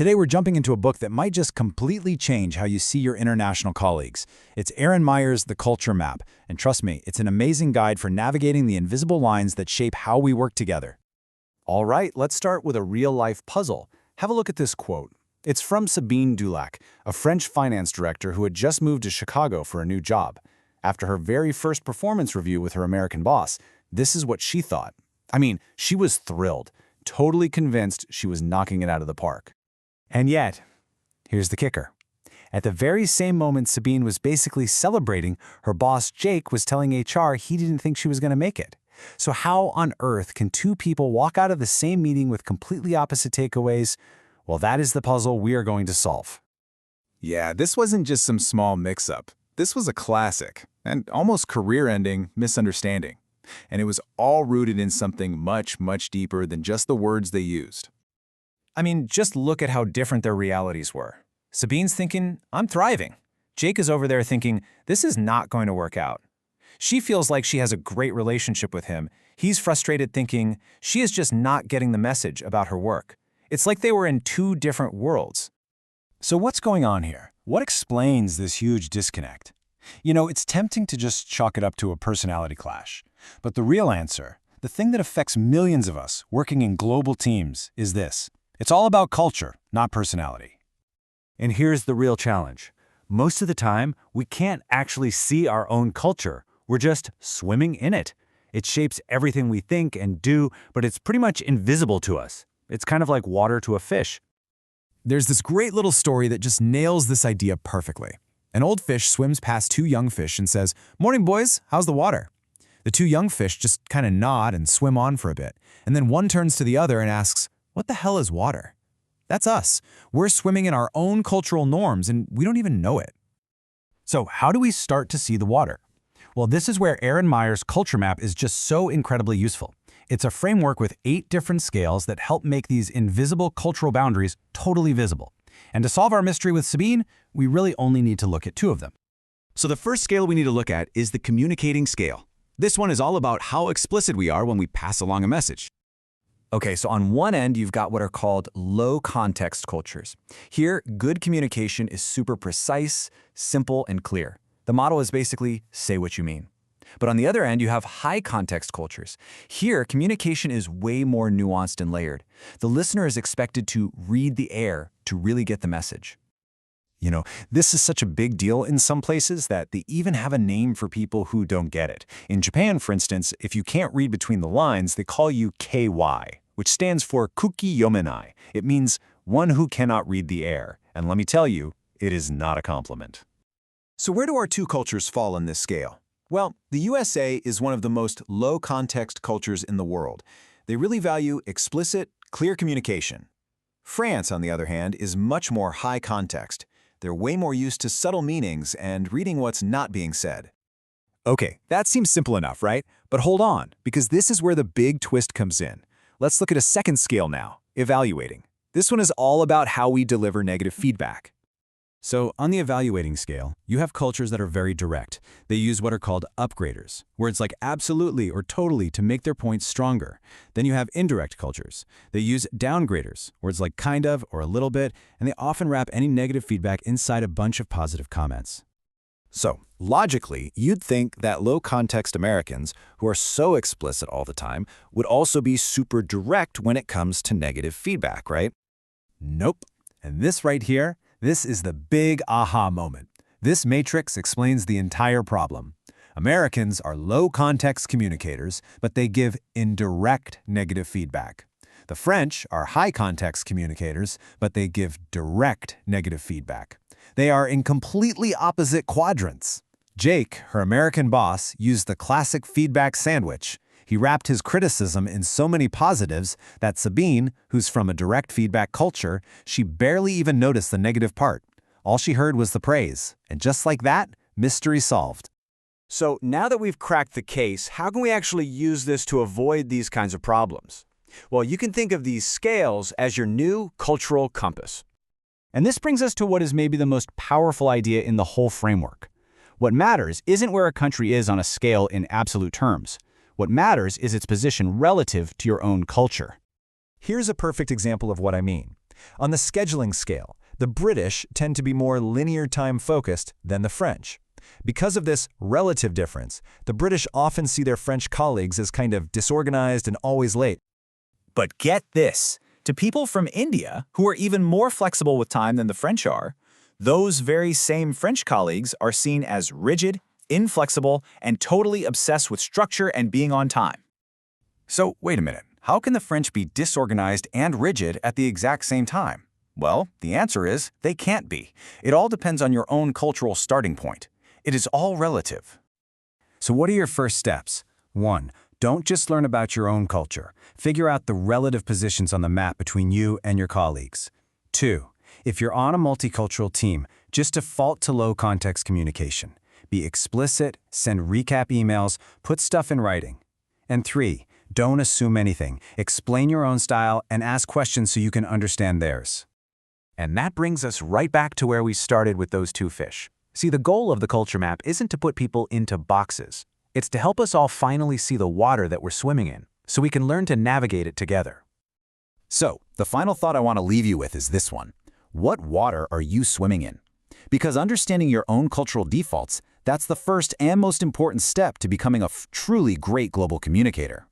Today we're jumping into a book that might just completely change how you see your international colleagues. It's Erin Meyer's The Culture Map, and trust me, it's an amazing guide for navigating the invisible lines that shape how we work together. All right, let's start with a real-life puzzle. Have a look at this quote. It's from Sabine Dulac, a French finance director who had just moved to Chicago for a new job. After her very first performance review with her American boss, this is what she thought. I mean, she was thrilled, totally convinced she was knocking it out of the park. And yet, here's the kicker. At the very same moment Sabine was basically celebrating, her boss Jake was telling HR he didn't think she was going to make it. So how on earth can two people walk out of the same meeting with completely opposite takeaways? Well, that is the puzzle we are going to solve. Yeah, this wasn't just some small mix-up. This was a classic, and almost career-ending misunderstanding. And it was all rooted in something much, much deeper than just the words they used. I mean, just look at how different their realities were. Sabine's thinking, I'm thriving. Jake is over there thinking, this is not going to work out. She feels like she has a great relationship with him. He's frustrated thinking, she is just not getting the message about her work. It's like they were in two different worlds. So what's going on here? What explains this huge disconnect? You know, it's tempting to just chalk it up to a personality clash. But the real answer, the thing that affects millions of us working in global teams, is this. It's all about culture, not personality. And here's the real challenge. Most of the time, we can't actually see our own culture. We're just swimming in it. It shapes everything we think and do, but it's pretty much invisible to us. It's kind of like water to a fish. There's this great little story that just nails this idea perfectly. An old fish swims past two young fish and says, "Morning, boys, how's the water?" The two young fish just kind of nod and swim on for a bit, and then one turns to the other and asks, "What the hell is water?" That's us. We're swimming in our own cultural norms, and we don't even know it. So how do we start to see the water? Well, this is where Erin Meyer's Culture Map is just so incredibly useful. It's a framework with 8 different scales that help make these invisible cultural boundaries totally visible. And to solve our mystery with Sabine, we really only need to look at 2 of them. So the first scale we need to look at is the communicating scale. This one is all about how explicit we are when we pass along a message. Okay, so on one end, you've got what are called low-context cultures. Here, good communication is super precise, simple, and clear. The motto is basically, say what you mean. But on the other end, you have high-context cultures. Here, communication is way more nuanced and layered. The listener is expected to read the air to really get the message. You know, this is such a big deal in some places that they even have a name for people who don't get it. In Japan, for instance, if you can't read between the lines, they call you KY, which stands for Kuki Yomenai. It means one who cannot read the air. And let me tell you, it is not a compliment. So where do our 2 cultures fall on this scale? Well, the USA is one of the most low-context cultures in the world. They really value explicit, clear communication. France, on the other hand, is much more high-context. They're way more used to subtle meanings and reading what's not being said. Okay, that seems simple enough, right? But hold on, because this is where the big twist comes in. Let's look at a second scale now, evaluating. This one is all about how we deliver negative feedback. So on the evaluating scale, you have cultures that are very direct. They use what are called upgraders, words like absolutely or totally to make their points stronger. Then you have indirect cultures. They use downgraders, words like kind of or a little bit, and they often wrap any negative feedback inside a bunch of positive comments. So, logically, you'd think that low-context Americans, who are so explicit all the time, would also be super direct when it comes to negative feedback, right? Nope. And this right here, this is the big aha moment. This matrix explains the entire problem. Americans are low-context communicators, but they give indirect negative feedback. The French are high-context communicators, but they give direct negative feedback. They are in completely opposite quadrants. Jake, her American boss, used the classic feedback sandwich. He wrapped his criticism in so many positives that Sabine, who's from a direct feedback culture, she barely even noticed the negative part. All she heard was the praise. And just like that, mystery solved. So now that we've cracked the case, how can we actually use this to avoid these kinds of problems? Well, you can think of these scales as your new cultural compass. And this brings us to what is maybe the most powerful idea in the whole framework. What matters isn't where a country is on a scale in absolute terms. What matters is its position relative to your own culture. Here's a perfect example of what I mean. On the scheduling scale, the British tend to be more linear time-focused than the French. Because of this relative difference, the British often see their French colleagues as kind of disorganized and always late. But get this, to people from India, who are even more flexible with time than the French are, those very same French colleagues are seen as rigid, inflexible, and totally obsessed with structure and being on time. So, wait a minute. How can the French be disorganized and rigid at the exact same time? Well, the answer is they can't be. It all depends on your own cultural starting point. It is all relative. So what are your first steps? 1. Don't just learn about your own culture. Figure out the relative positions on the map between you and your colleagues. 2. If you're on a multicultural team, just default to low-context communication. Be explicit, send recap emails, put stuff in writing. And 3. Don't assume anything. Explain your own style and ask questions so you can understand theirs. And that brings us right back to where we started with those two fish. See, the goal of the culture map isn't to put people into boxes. It's to help us all finally see the water that we're swimming in, so we can learn to navigate it together. So, the final thought I want to leave you with is this one. What water are you swimming in? Because understanding your own cultural defaults, that's the first and most important step to becoming a truly great global communicator.